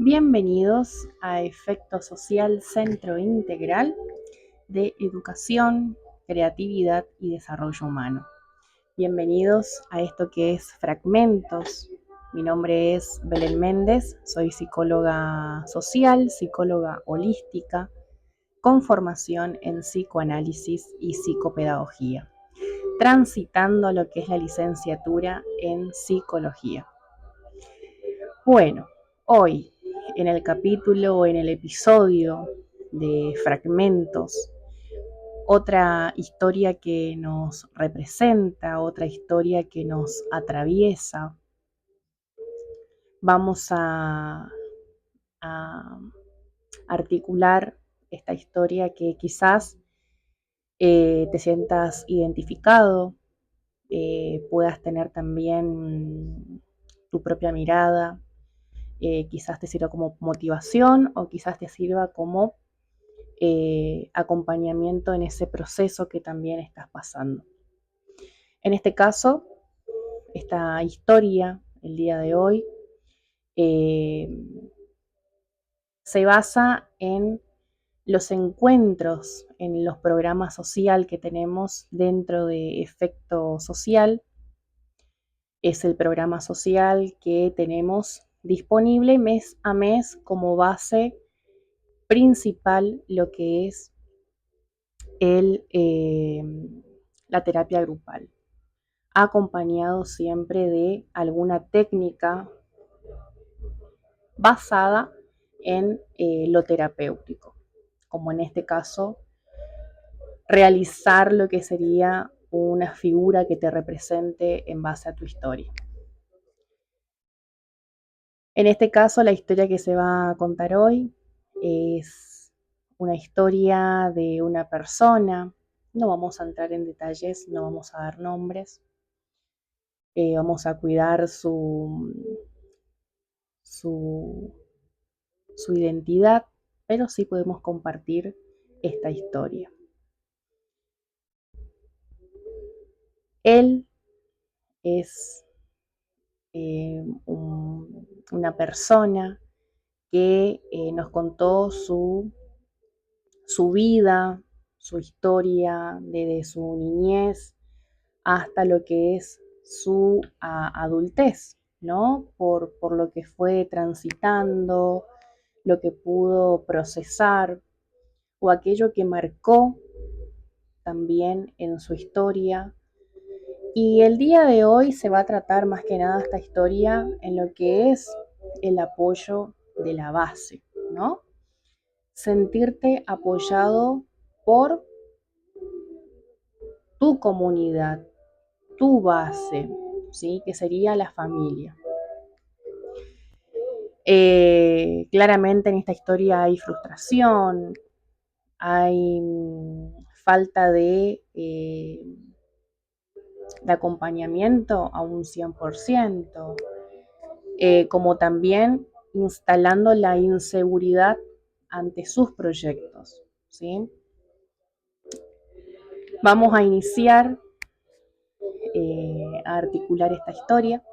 Bienvenidos a Efecto Social Centro Integral de Educación, Creatividad y Desarrollo Humano. Bienvenidos a esto que es Fragmentos. Mi nombre es Belén Méndez, soy psicóloga social, psicóloga holística, con formación en psicoanálisis y psicopedagogía, transitando lo que es la licenciatura en psicología. Bueno, hoy en el capítulo o en el episodio de Fragmentos, otra historia que nos representa, otra historia que nos atraviesa, vamos a articular esta historia que quizás te sientas identificado, puedas tener también tu propia mirada. Quizás te sirva como motivación o quizás te sirva como acompañamiento en ese proceso que también estás pasando. En este caso, esta historia, el día de hoy, se basa en los encuentros, en los programas social que tenemos dentro de Efecto Social. Es el programa social que tenemos disponible mes a mes como base principal lo que es la terapia grupal, acompañado siempre de alguna técnica basada en lo terapéutico, como en este caso realizar lo que sería una figura que te represente en base a tu historia. En este caso, la historia que se va a contar hoy es una historia de una persona. No vamos a entrar en detalles, no vamos a dar nombres. Vamos a cuidar su identidad, pero sí podemos compartir esta historia. Él es una persona que nos contó su vida, su historia desde su niñez hasta lo que es su adultez, ¿no? Por lo que fue transitando, lo que pudo procesar o aquello que marcó también en su historia. Y el día de hoy se va a tratar más que nada esta historia en lo que es el apoyo de la base, ¿no? Sentirte apoyado por tu comunidad, tu base, ¿sí? Que sería la familia. Claramente en esta historia hay frustración, hay falta de acompañamiento a un 100%, como también instalando la inseguridad ante sus proyectos, ¿sí? Vamos a iniciar a articular esta historia.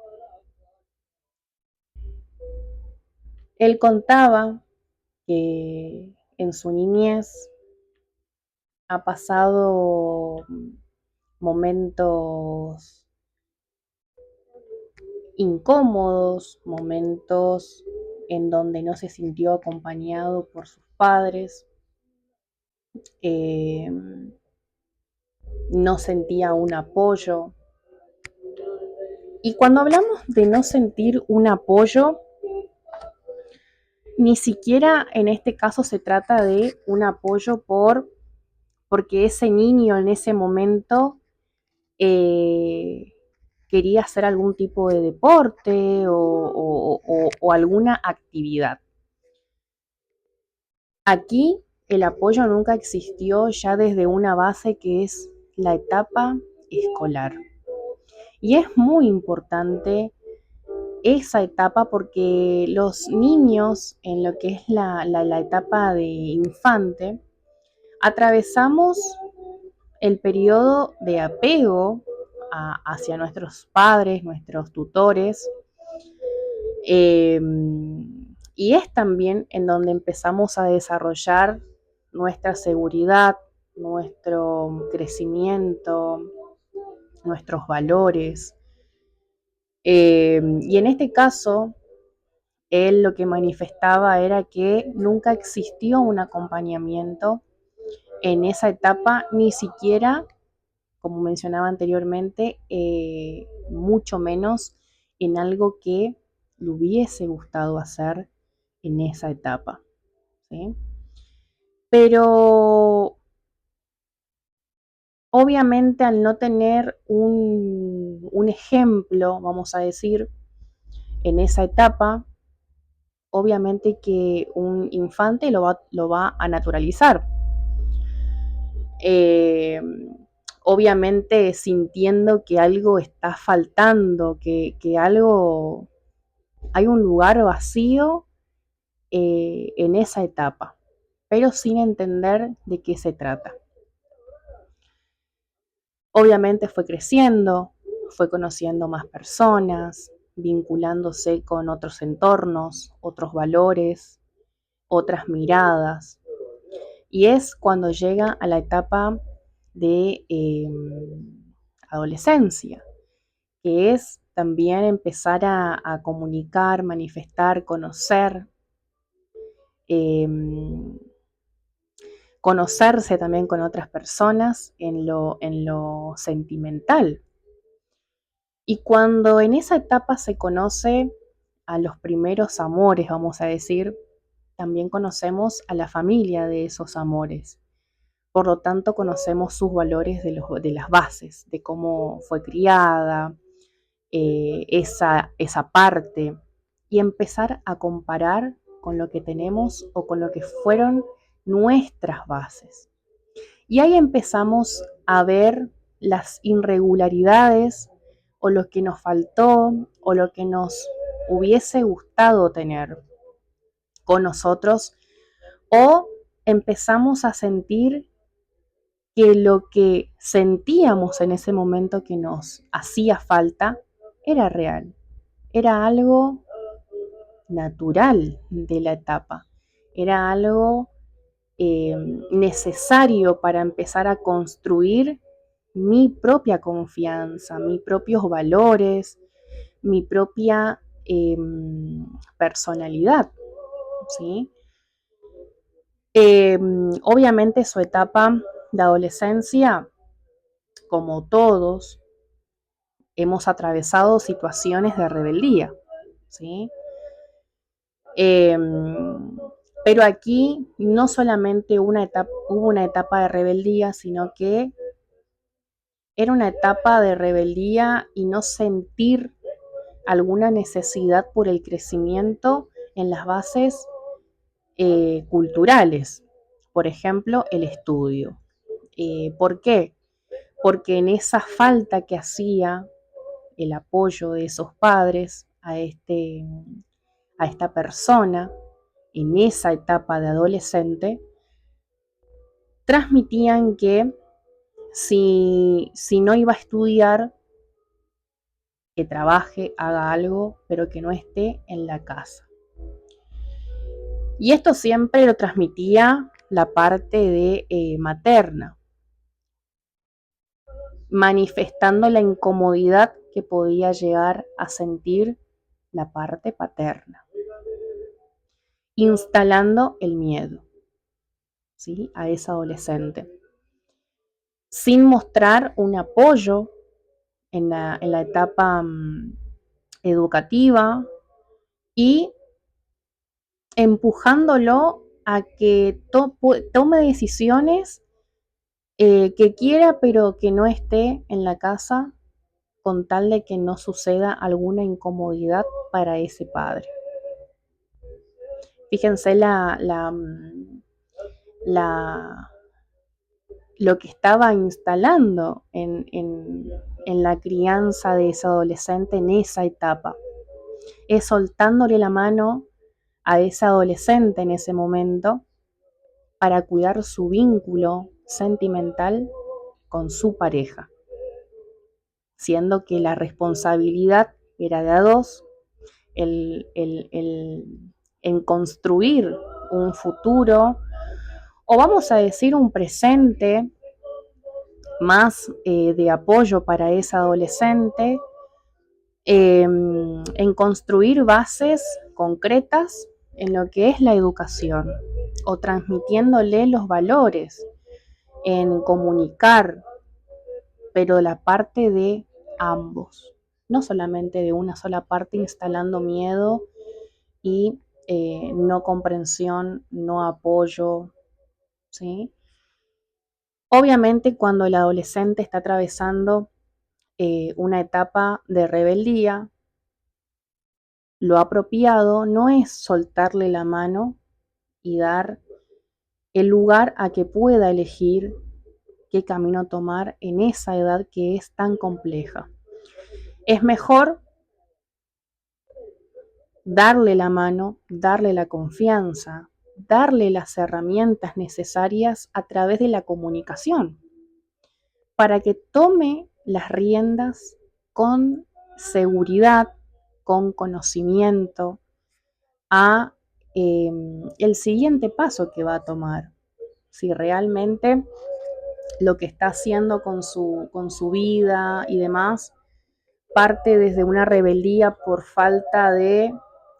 Él contaba que en su niñez ha pasado momentos incómodos, momentos en donde no se sintió acompañado por sus padres, no sentía un apoyo. Y cuando hablamos de no sentir un apoyo, ni siquiera en este caso se trata de un apoyo porque ese niño en ese momento quería hacer algún tipo de deporte o alguna actividad. Aquí el apoyo nunca existió ya desde una base que es la etapa escolar. Y es muy importante esa etapa porque los niños en lo que es la etapa de infante, atravesamos el periodo de apego hacia nuestros padres, nuestros tutores, Y es también en donde empezamos a desarrollar nuestra seguridad, nuestro crecimiento, nuestros valores. Y en este caso, él lo que manifestaba era que nunca existió un acompañamiento en esa etapa, ni siquiera, como mencionaba anteriormente, mucho menos en algo que le hubiese gustado hacer en esa etapa, ¿sí? Pero obviamente al no tener un ejemplo, vamos a decir, en esa etapa, obviamente que un infante lo va a naturalizar. Eh, obviamente sintiendo que algo está faltando, que algo, hay un lugar vacío en esa etapa, pero sin entender de qué se trata. Obviamente fue creciendo, fue conociendo más personas, vinculándose con otros entornos, otros valores, otras miradas. Y es cuando llega a la etapa de adolescencia, que es también empezar a comunicar, manifestar, conocer, eh, conocerse también con otras personas en lo sentimental. Y cuando en esa etapa se conoce a los primeros amores, vamos a decir, también conocemos a la familia de esos amores. Por lo tanto, conocemos sus valores de las bases, de cómo fue criada, esa parte, y empezar a comparar con lo que tenemos o con lo que fueron nuestras bases. Y ahí empezamos a ver las irregularidades o lo que nos faltó o lo que nos hubiese gustado tener con nosotros, o empezamos a sentir que lo que sentíamos en ese momento que nos hacía falta era real, era algo natural de la etapa, era algo necesario para empezar a construir mi propia confianza, mis propios valores, mi propia personalidad, ¿sí? Obviamente su etapa de adolescencia, como todos, hemos atravesado situaciones de rebeldía, ¿sí? Eh, pero aquí no solamente hubo una etapa de rebeldía, sino que era una etapa de rebeldía y no sentir alguna necesidad por el crecimiento en las bases culturales. Por ejemplo, el estudio. ¿Por qué? Porque en esa falta que hacía el apoyo de esos padres a esta persona en esa etapa de adolescente, transmitían que si no iba a estudiar, que trabaje, haga algo, pero que no esté en la casa. Y esto siempre lo transmitía la parte de materna, manifestando la incomodidad que podía llegar a sentir la parte paterna, instalando el miedo, ¿sí?, a esa adolescente, sin mostrar un apoyo en la etapa educativa y empujándolo a que tome decisiones que quiera, pero que no esté en la casa, con tal de que no suceda alguna incomodidad para ese padre. Fíjense lo que estaba instalando en la crianza de ese adolescente en esa etapa. Es soltándole la mano a ese adolescente en ese momento para cuidar su vínculo sentimental con su pareja, siendo que la responsabilidad era de a dos, el en construir un futuro, o vamos a decir un presente más de apoyo para esa adolescente, en construir bases concretas en lo que es la educación o transmitiéndole los valores, en comunicar, pero la parte de ambos, no solamente de una sola parte instalando miedo y no comprensión, no apoyo, ¿sí? Obviamente cuando el adolescente está atravesando una etapa de rebeldía, lo apropiado no es soltarle la mano y dar el lugar a que pueda elegir qué camino tomar en esa edad que es tan compleja. Es mejor darle la mano, darle la confianza, darle las herramientas necesarias a través de la comunicación para que tome las riendas con seguridad, con conocimiento, a el siguiente paso que va a tomar. Si realmente lo que está haciendo con su vida y demás parte desde una rebeldía por falta de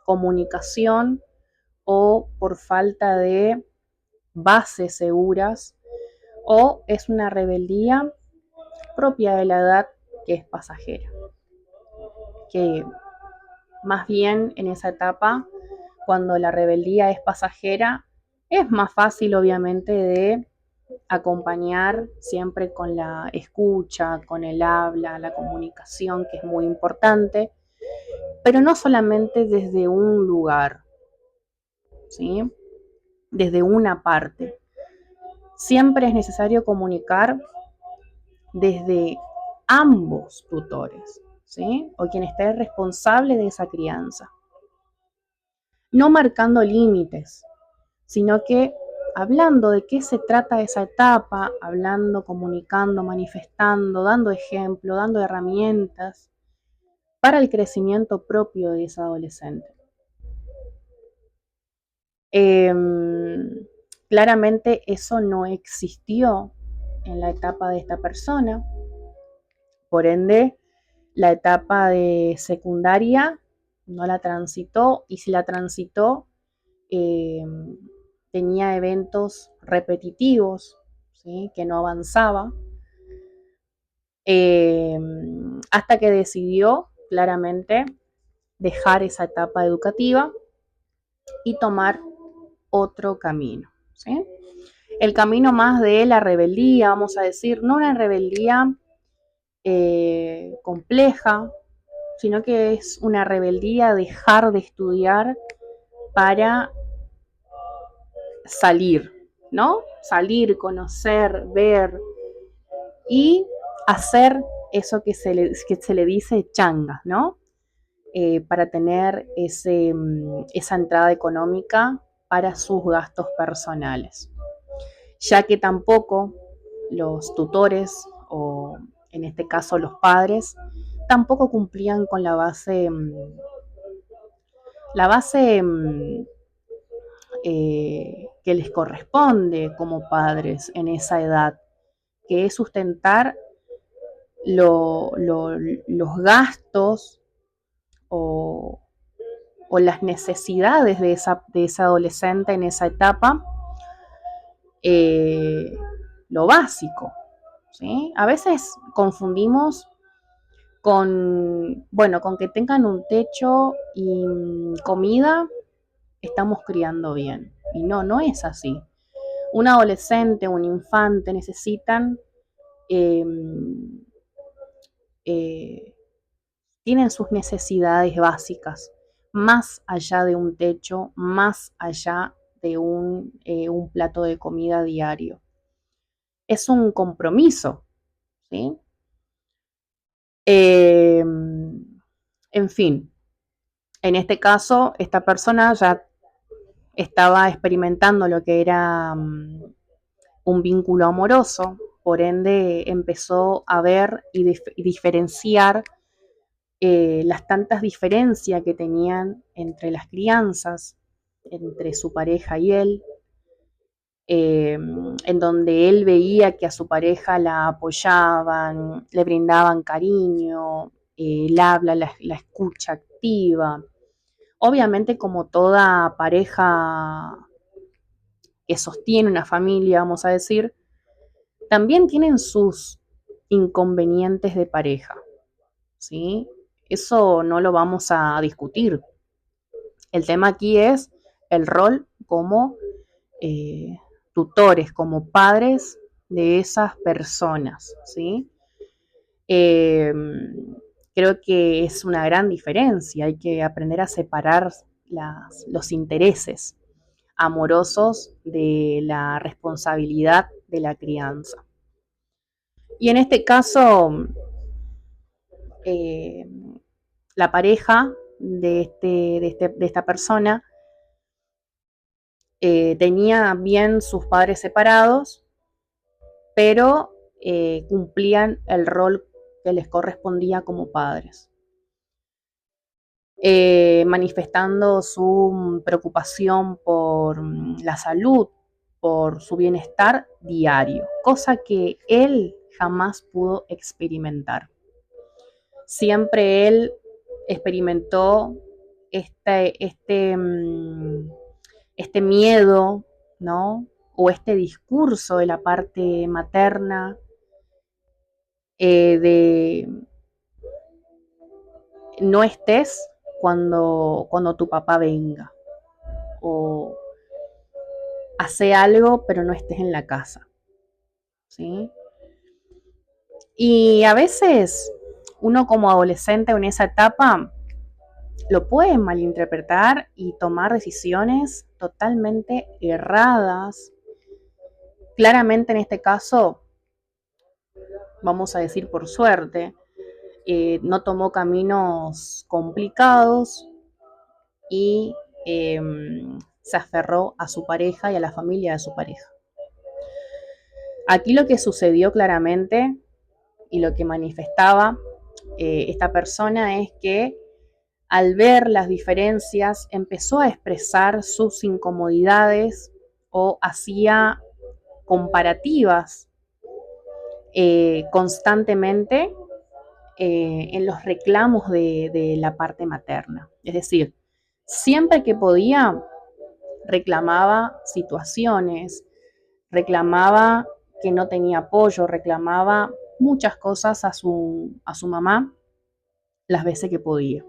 comunicación o por falta de bases seguras, o es una rebeldía propia de la edad que es pasajera, que más bien en esa etapa, cuando la rebeldía es pasajera, es más fácil obviamente de acompañar siempre con la escucha, con el habla, la comunicación, que es muy importante, pero no solamente desde un lugar, ¿sí? Desde una parte. Siempre es necesario comunicar desde ambos tutores, ¿sí? O quien esté responsable de esa crianza. No marcando límites, sino que hablando de qué se trata esa etapa, hablando, comunicando, manifestando, dando ejemplo, dando herramientas para el crecimiento propio de esa adolescente. Claramente eso no existió en la etapa de esta persona, por ende la etapa de secundaria no la transitó, y si la transitó tenía eventos repetitivos, ¿sí? Que no avanzaba, hasta que decidió claramente dejar esa etapa educativa y tomar otro camino, ¿sí? El camino más de la rebeldía, vamos a decir, no una rebeldía compleja, sino que es una rebeldía dejar de estudiar para salir, ¿no? Salir, conocer, ver y hacer eso que se le dice changa, ¿no? Para tener esa entrada económica para sus gastos personales, ya que tampoco los tutores, o en este caso los padres, tampoco cumplían con la base que les corresponde como padres en esa edad, que es sustentar los gastos o, o las necesidades de esa adolescente en esa etapa, lo básico, ¿sí? A veces confundimos con que tengan un techo y comida, estamos criando bien. Y no es así. Un adolescente, un infante necesitan, eh, eh, tienen sus necesidades básicas, más allá de un techo, más allá de un plato de comida diario. Es un compromiso, ¿sí? En fin, en este caso, esta persona ya estaba experimentando lo que era un vínculo amoroso, por ende empezó a ver y diferenciar las tantas diferencias que tenían entre las crianzas, entre su pareja y él, en donde él veía que a su pareja la apoyaban, le brindaban cariño, el habla, la escucha activa. Obviamente, como toda pareja que sostiene una familia, vamos a decir, también tienen sus inconvenientes de pareja, ¿sí? Eso no lo vamos a discutir. El tema aquí es el rol como eh, tutores, como padres de esas personas, ¿sí? Eh, Creo que es una gran diferencia, hay que aprender a separar los intereses amorosos de la responsabilidad de la crianza. Y en este caso, eh, la pareja de esta persona tenía bien sus padres separados, pero cumplían el rol que les correspondía como padres, manifestando su preocupación por la salud, por su bienestar diario, cosa que él jamás pudo experimentar. Siempre él experimentó este miedo, ¿no? O este discurso de la parte materna, de no estés cuando tu papá venga, o hace algo pero no estés en la casa, ¿sí? Y a veces uno como adolescente en esa etapa lo puede malinterpretar y tomar decisiones totalmente erradas. Claramente en este caso, vamos a decir por suerte, no tomó caminos complicados y eh, se aferró a su pareja y a la familia de su pareja. Aquí lo que sucedió claramente y lo que manifestaba esta persona es que al ver las diferencias empezó a expresar sus incomodidades o hacía comparativas constantemente en los reclamos de la parte materna. Es decir, siempre que podía reclamaba situaciones, reclamaba que no tenía apoyo, reclamaba muchas cosas a su mamá las veces que podía.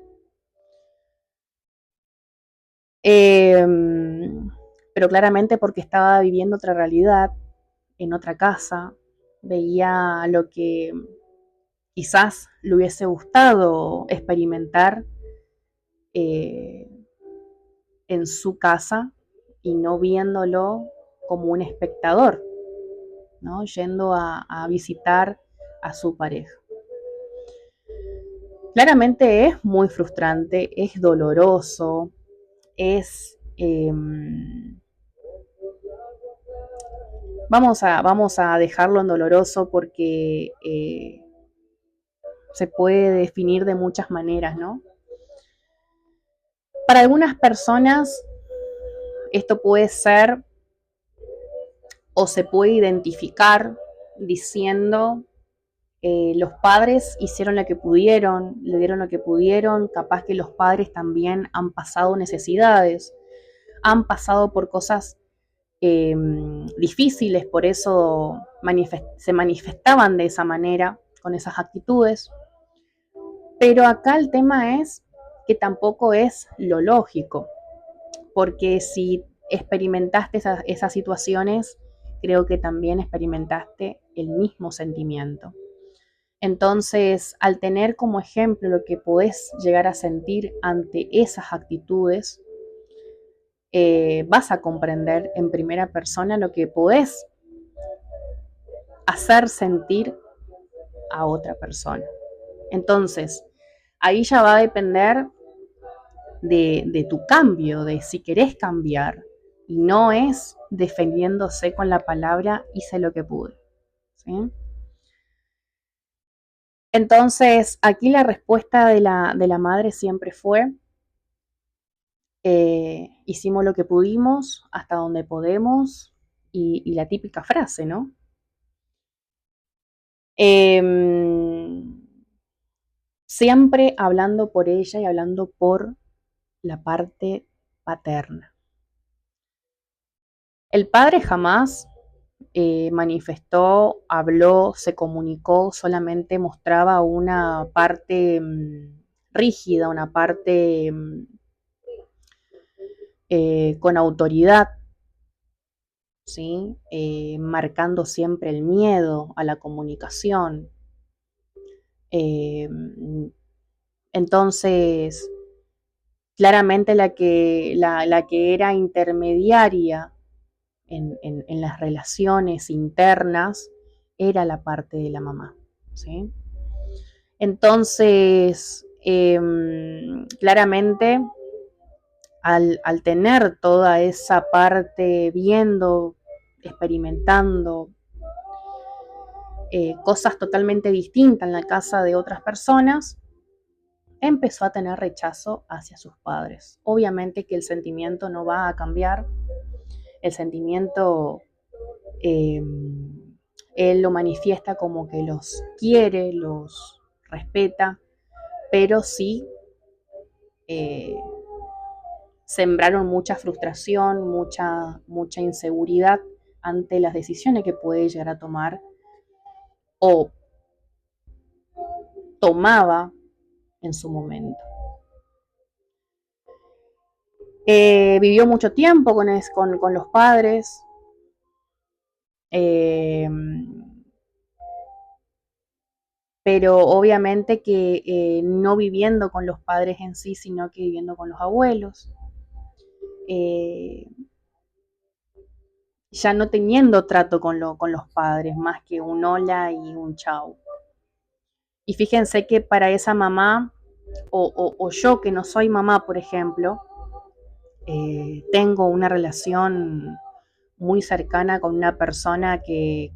Eh, pero claramente porque estaba viviendo otra realidad, en otra casa, veía lo que quizás le hubiese gustado experimentar eh, en su casa y no viéndolo como un espectador, ¿no? Yendo a visitar a su pareja. Claramente es muy frustrante, es doloroso, es... vamos a dejarlo en doloroso porque se puede definir de muchas maneras, ¿no? Para algunas personas esto puede ser o se puede identificar diciendo los padres hicieron lo que pudieron, le dieron lo que pudieron, capaz que los padres también han pasado necesidades, han pasado por cosas difíciles, por eso se manifestaban de esa manera, con esas actitudes. Pero acá el tema es que tampoco es lo lógico, porque si experimentaste esas situaciones, creo que también experimentaste el mismo sentimiento. Entonces, al tener como ejemplo lo que podés llegar a sentir ante esas actitudes, vas a comprender en primera persona lo que podés hacer sentir a otra persona. Entonces, ahí ya va a depender de tu cambio, de si querés cambiar. Y no es defendiéndose con la palabra hice lo que pude, ¿sí? Entonces, aquí la respuesta de la madre siempre fue hicimos lo que pudimos, hasta donde podemos, y la típica frase, ¿no? Siempre hablando por ella y hablando por la parte paterna. El padre jamás manifestó, habló, se comunicó, solamente mostraba una parte rígida, una parte con autoridad, ¿sí? Marcando siempre el miedo a la comunicación. Entonces, claramente la que era intermediaria en las relaciones internas era la parte de la mamá, ¿sí? Entonces, claramente, al tener toda esa parte viendo, experimentando cosas totalmente distintas en la casa de otras personas, empezó a tener rechazo hacia sus padres. Obviamente que el sentimiento no va a cambiar, el sentimiento él lo manifiesta como que los quiere, los respeta, pero sí sembraron mucha frustración, mucha inseguridad ante las decisiones que puede llegar a tomar o tomaba en su momento. Vivió mucho tiempo con los padres. Pero obviamente que no viviendo con los padres en sí, sino que viviendo con los abuelos. Ya no teniendo trato con los padres, más que un hola y un chau. Y fíjense que para esa mamá, o yo que no soy mamá, por ejemplo, tengo una relación muy cercana con una persona que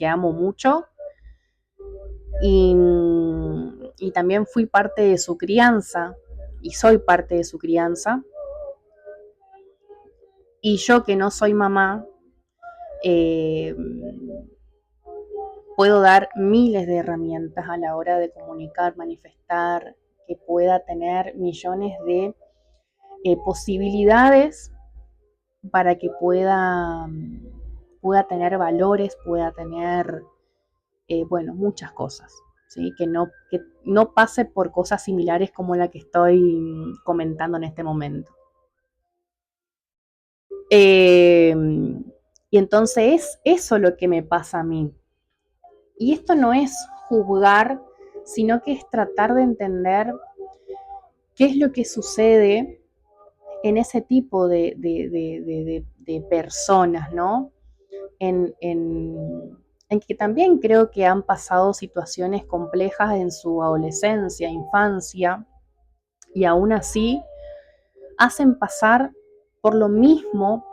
amo mucho, y también fui parte de su crianza, y soy parte de su crianza. Y yo que no soy mamá, eh, puedo dar miles de herramientas a la hora de comunicar, manifestar, que pueda tener millones de posibilidades para que pueda tener valores, pueda tener, bueno, muchas cosas, ¿sí? Que no pase por cosas similares como la que estoy comentando en este momento. Y entonces es eso lo que me pasa a mí. Y esto no es juzgar, sino que es tratar de entender qué es lo que sucede en ese tipo de personas, ¿no? En que también creo que han pasado situaciones complejas en su adolescencia, infancia, y aún así hacen pasar por lo mismo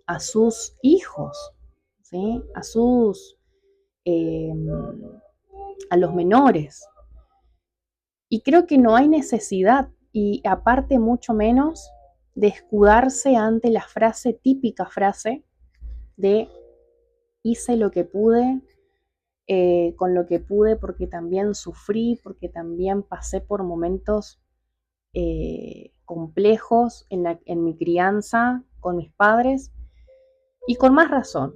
a sus hijos, ¿sí? A los menores. Y creo que no hay necesidad, y aparte mucho menos, de escudarse ante la típica frase de hice lo que pude, con lo que pude, porque también sufrí, porque también pasé por momentos complejos en mi crianza con mis padres, y con más razón,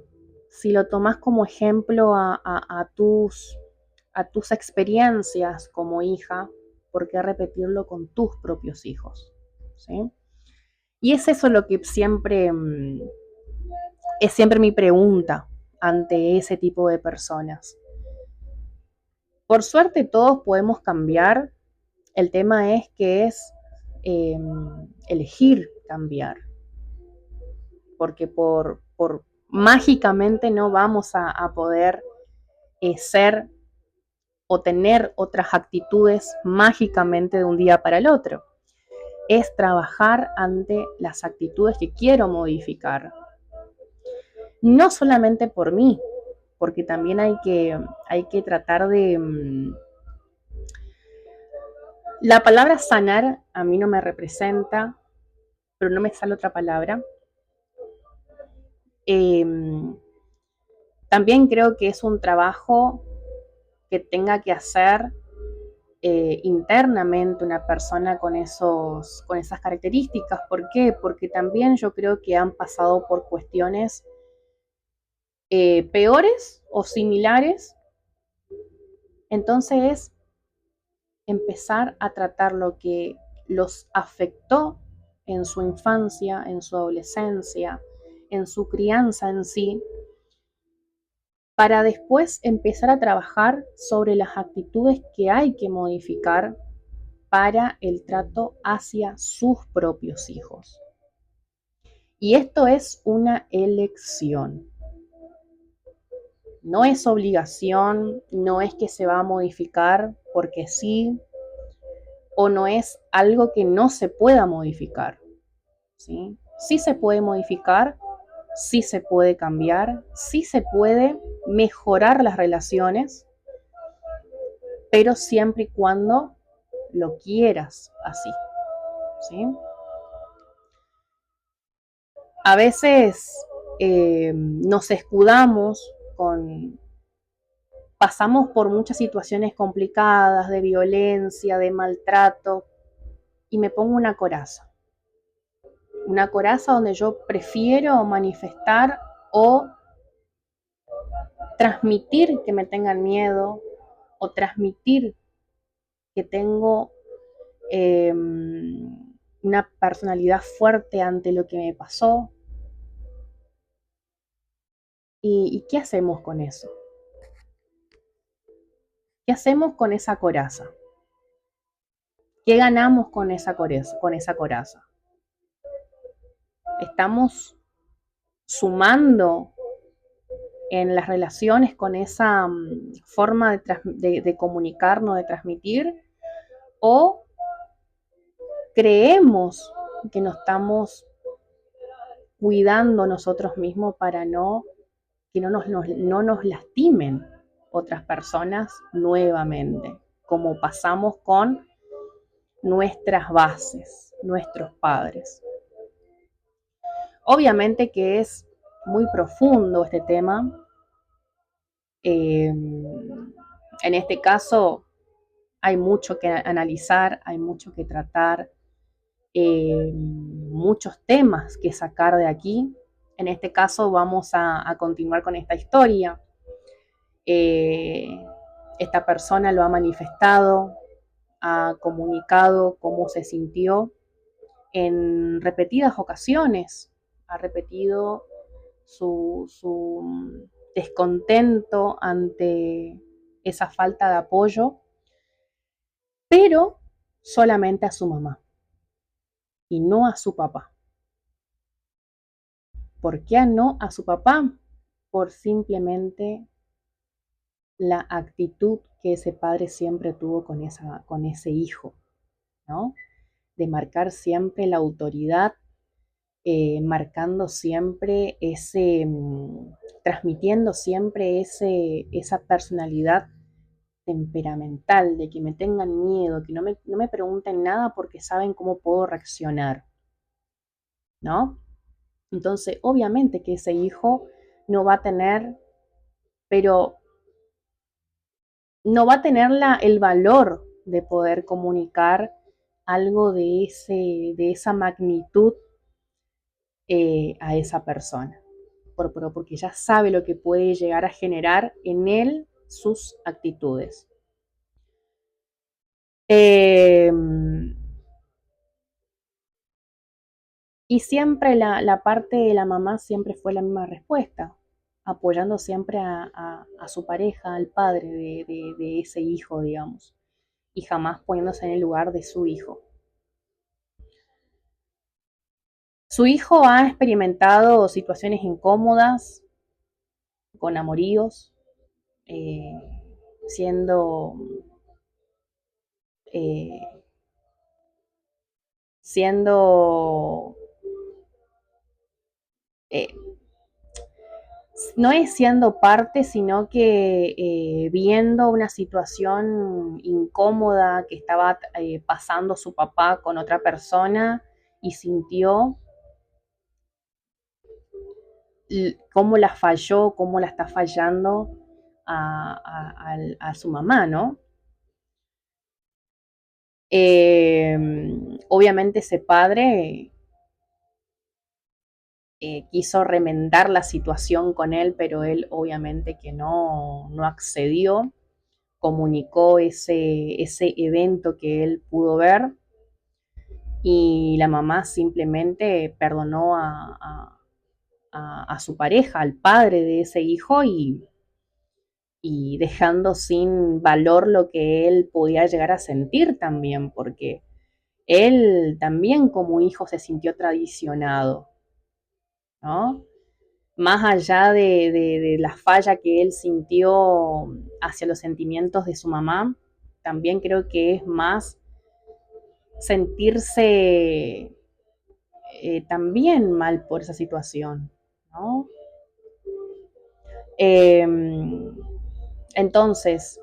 si lo tomás como ejemplo a tus experiencias como hija, ¿por qué repetirlo con tus propios hijos? ¿Sí? Y es eso lo que es siempre mi pregunta ante ese tipo de personas. Por suerte todos podemos cambiar, el tema es que es elegir cambiar, porque por mágicamente no vamos a poder ser o tener otras actitudes mágicamente de un día para el otro. Es trabajar ante las actitudes que quiero modificar. No solamente por mí, porque también hay que tratar de... La palabra sanar a mí no me representa, pero no me sale otra palabra. Eh, También creo que es un trabajo que tenga que hacer internamente una persona con esas características. ¿Por qué? Porque también yo creo que han pasado por cuestiones peores o similares. Entonces es empezar a tratar lo que los afectó en su infancia, en su adolescencia, en su crianza en sí, para después empezar a trabajar sobre las actitudes que hay que modificar para el trato hacia sus propios hijos. Y esto es una elección. No es obligación, no es que se va a modificar porque sí, o no es algo que no se pueda modificar. ¿Sí? Sí se puede modificar, sí se puede cambiar, sí se puede mejorar las relaciones, pero siempre y cuando lo quieras así. ¿Sí? A veces nos escudamos pasamos por muchas situaciones complicadas de violencia, de maltrato, y me pongo una coraza donde yo prefiero manifestar o transmitir que me tengan miedo o transmitir que tengo una personalidad fuerte ante lo que me pasó. ¿Y qué hacemos con eso? ¿Qué hacemos con esa coraza? ¿Qué ganamos con esa coraza? Estamos sumando en las relaciones con esa forma de comunicarnos, de transmitir, o creemos que nos estamos cuidando nosotros mismos para que no nos lastimen otras personas nuevamente, como pasamos con nuestras bases, nuestros padres. Obviamente que es muy profundo este tema. En este caso hay mucho que analizar, hay mucho que tratar, muchos temas que sacar de aquí. En este caso vamos a continuar con esta historia. Esta persona lo ha manifestado, ha comunicado cómo se sintió en repetidas ocasiones, ha repetido su descontento ante esa falta de apoyo, pero solamente a su mamá y no a su papá. ¿Por qué no a su papá? Por simplemente la actitud que ese padre siempre tuvo con ese hijo, ¿no? De marcar siempre la autoridad, marcando siempre transmitiendo siempre esa personalidad temperamental, de que me tengan miedo, que no me pregunten nada porque saben cómo puedo reaccionar, ¿no? Entonces, obviamente que ese hijo no va a tener, pero no va a tener el valor de poder comunicar algo de esa magnitud a esa persona, porque ya sabe lo que puede llegar a generar en él sus actitudes. Y siempre la parte de la mamá siempre fue la misma respuesta, apoyando siempre a su pareja, al padre de ese hijo, digamos, y jamás poniéndose en el lugar de su hijo. Su hijo ha experimentado situaciones incómodas, con amoríos, eh, siendo, eh, siendo eh, no es siendo parte, sino que viendo una situación incómoda que estaba pasando su papá con otra persona y sintió cómo la falló, cómo la está fallando a su mamá, ¿no? Obviamente ese padre quiso remendar la situación con él, pero él obviamente que no accedió, comunicó ese evento que él pudo ver y la mamá simplemente perdonó a su pareja, al padre de ese hijo y dejando sin valor lo que él podía llegar a sentir también, porque él también como hijo se sintió traicionado, ¿no? Más allá de la falla que él sintió hacia los sentimientos de su mamá, también creo que es más sentirse también mal por esa situación, ¿no? Eh, entonces,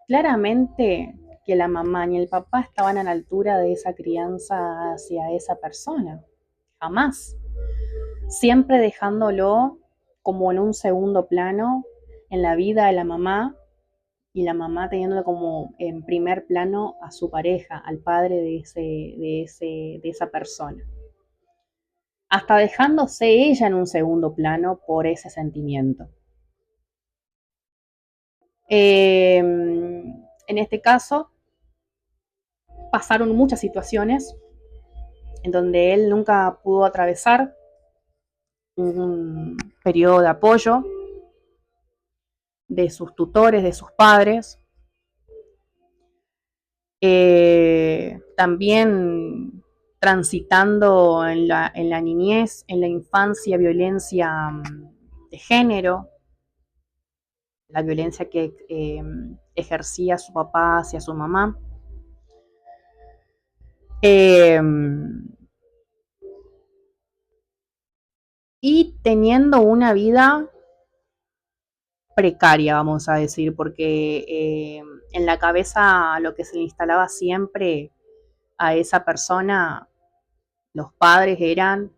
claramente que la mamá ni el papá estaban a la altura de esa crianza hacia esa persona, jamás, siempre dejándolo como en un segundo plano en la vida de la mamá y la mamá teniéndolo como en primer plano a su pareja, al padre de esa persona. Hasta dejándose ella en un segundo plano por ese sentimiento. En este caso, pasaron muchas situaciones en donde él nunca pudo atravesar un periodo de apoyo de sus tutores, de sus padres. También transitando en la niñez, en la infancia, violencia de género, la violencia que ejercía su papá hacia su mamá. Y teniendo una vida precaria, vamos a decir, porque en la cabeza lo que se le instalaba siempre a esa persona, los padres eran,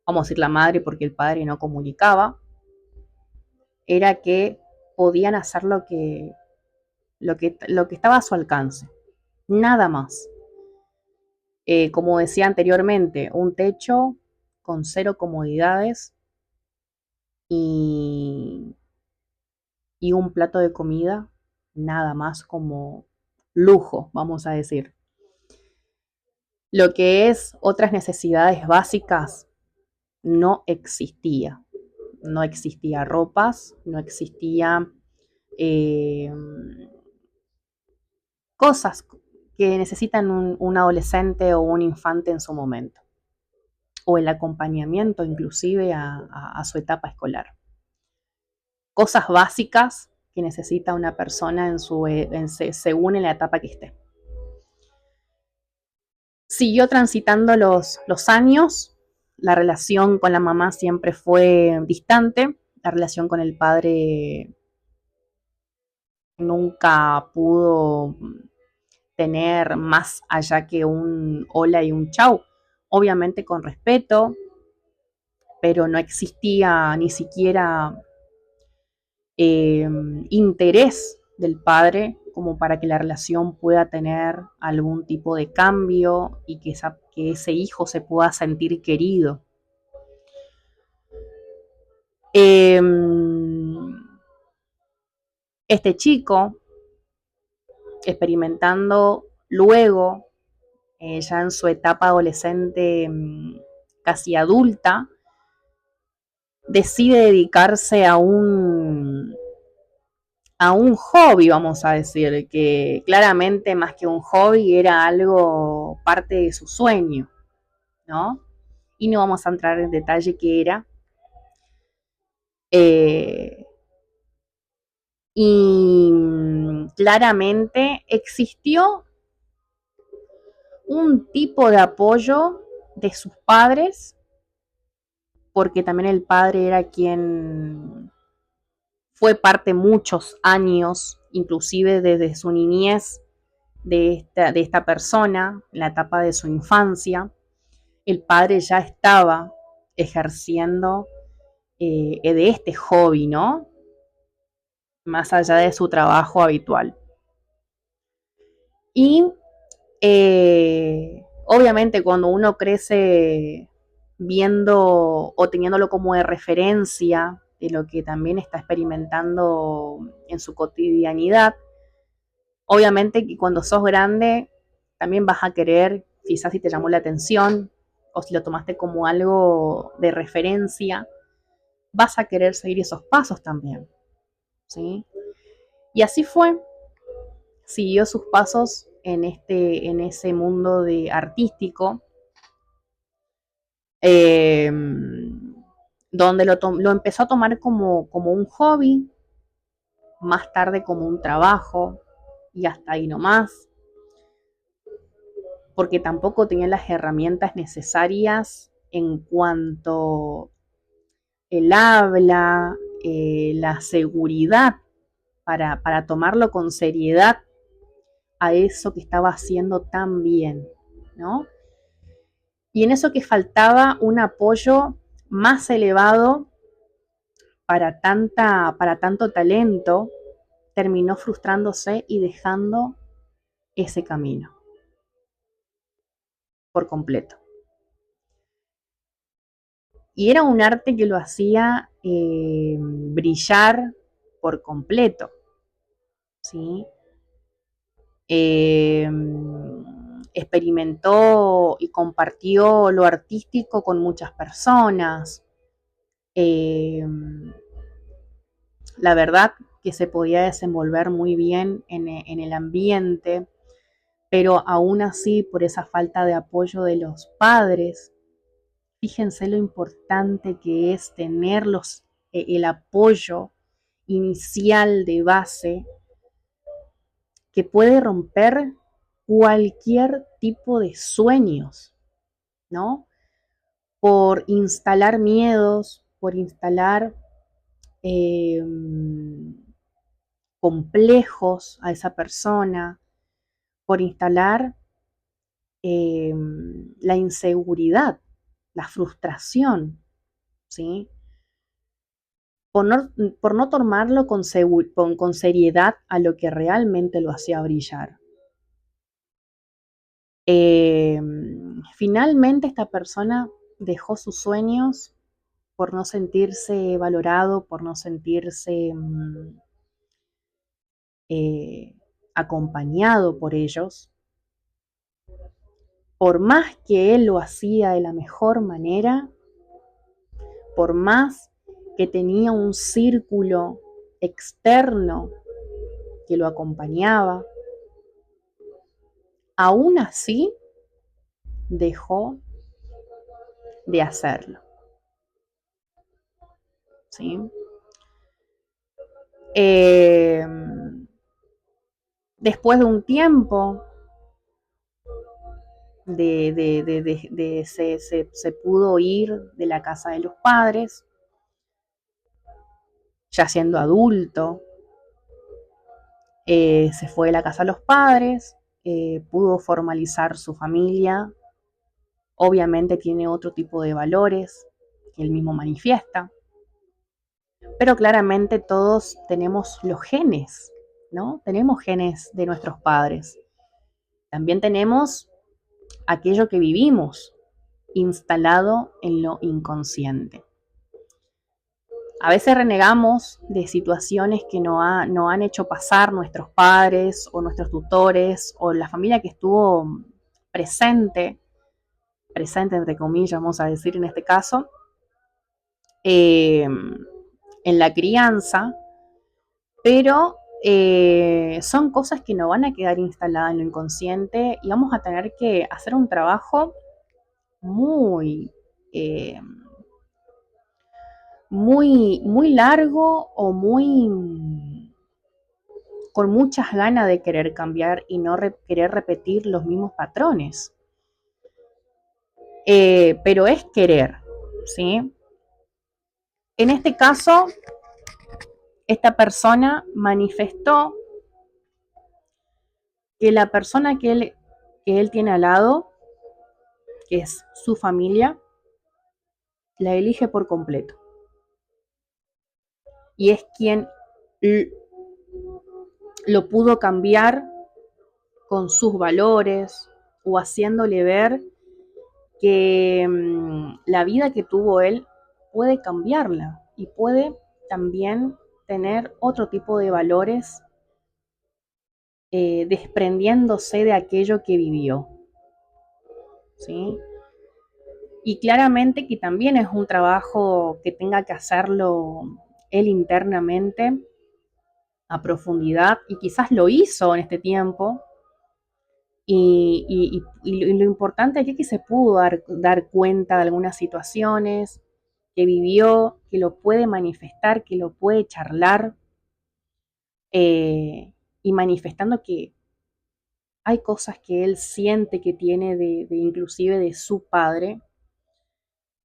vamos a decir la madre porque el padre no comunicaba, era que podían hacer lo que estaba a su alcance, nada más. Como decía anteriormente, un techo con 0 comodidades y un plato de comida, nada más como lujo, vamos a decir. Lo que es otras necesidades básicas no existía. No existía ropas, no existía eh, cosas que necesitan un adolescente o un infante en su momento, o el acompañamiento inclusive a su etapa escolar. Cosas básicas que necesita una persona según en la etapa que esté. Siguió transitando los años, la relación con la mamá siempre fue distante, la relación con el padre nunca pudo tener más allá que un hola y un chau, obviamente con respeto, pero no existía ni siquiera interés del padre como para que la relación pueda tener algún tipo de cambio y que ese hijo se pueda sentir querido. Este chico, experimentando luego, ya en su etapa adolescente, casi adulta, decide dedicarse a un hobby, vamos a decir, que claramente más que un hobby era algo parte de su sueño, ¿no? Y no vamos a entrar en detalle qué era. Y claramente existió un tipo de apoyo de sus padres, porque también el padre era quien fue parte muchos años, inclusive desde su niñez, de esta persona, en la etapa de su infancia. el padre ya estaba ejerciendo de este hobby, ¿no? Más allá de su trabajo habitual. Y obviamente cuando uno crece viendo o teniéndolo como de referencia de lo que también está experimentando en su cotidianidad, obviamente que cuando sos grande también vas a querer, quizás si te llamó la atención o si lo tomaste como algo de referencia, vas a querer seguir esos pasos también, ¿sí? Y así fue, siguió sus pasos en ese mundo de artístico, eh, donde lo empezó a tomar como un hobby, más tarde como un trabajo, y hasta ahí nomás, porque tampoco tenía las herramientas necesarias en cuanto el habla, la seguridad para tomarlo con seriedad a eso que estaba haciendo tan bien, ¿no? Y en eso que faltaba un apoyo más elevado para tanto talento, terminó frustrándose y dejando ese camino por completo. Y era un arte que lo hacía brillar por completo, ¿sí? Eh, experimentó y compartió lo artístico con muchas personas. Eh, la verdad que se podía desenvolver muy bien en el ambiente, pero aún así por esa falta de apoyo de los padres, fíjense lo importante que es tener el apoyo inicial de base que puede romper cualquier tipo de sueños, ¿no? Por instalar miedos, por instalar eh, complejos a esa persona, por instalar la inseguridad, la frustración, ¿sí? Por no tomarlo con seriedad a lo que realmente lo hacía brillar. Eh, finalmente esta persona dejó sus sueños por no sentirse valorado, por no sentirse eh, acompañado por ellos. Por más que él lo hacía de la mejor manera, por más que tenía un círculo externo que lo acompañaba, aún así dejó de hacerlo, ¿sí? Eh, después de un tiempo, se pudo ir de la casa de los padres, ya siendo adulto, se fue de la casa de los padres, pudo formalizar su familia, obviamente tiene otro tipo de valores que él mismo manifiesta, pero claramente todos tenemos los genes, ¿no? Tenemos genes de nuestros padres. También tenemos aquello que vivimos instalado en lo inconsciente. A veces renegamos de situaciones que no han hecho pasar nuestros padres o nuestros tutores o la familia que estuvo presente, presente entre comillas, vamos a decir en este caso, en la crianza, pero son cosas que no van a quedar instaladas en lo inconsciente y vamos a tener que hacer un trabajo muy, eh, muy largo o con muchas ganas de querer cambiar y no querer repetir los mismos patrones. Pero es querer, ¿sí? En este caso, esta persona manifestó que la persona que él tiene al lado que es su familia, la elige por completo. Y es quien lo pudo cambiar con sus valores o haciéndole ver que la vida que tuvo él puede cambiarla y puede también tener otro tipo de valores, desprendiéndose de aquello que vivió, ¿sí? Y claramente que también es un trabajo que tenga que hacerlo él internamente a profundidad, y quizás lo hizo en este tiempo. Y lo importante aquí es que se pudo dar cuenta de algunas situaciones que vivió, que lo puede manifestar, que lo puede charlar, y manifestando que hay cosas que él siente que tiene inclusive de su padre,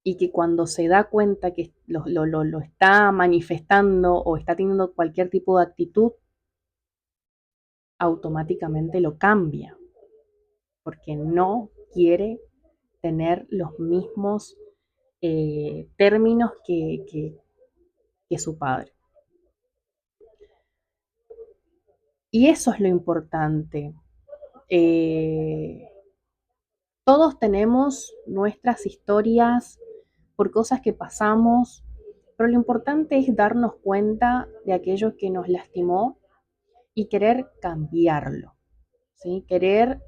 y que cuando se da cuenta que lo está manifestando o está teniendo cualquier tipo de actitud, automáticamente lo cambia, porque no quiere tener los mismos términos que su padre. Y eso es lo importante. Eh, Todos tenemos nuestras historias por cosas que pasamos, pero lo importante es darnos cuenta de aquello que nos lastimó y querer cambiarlo, ¿sí? Querer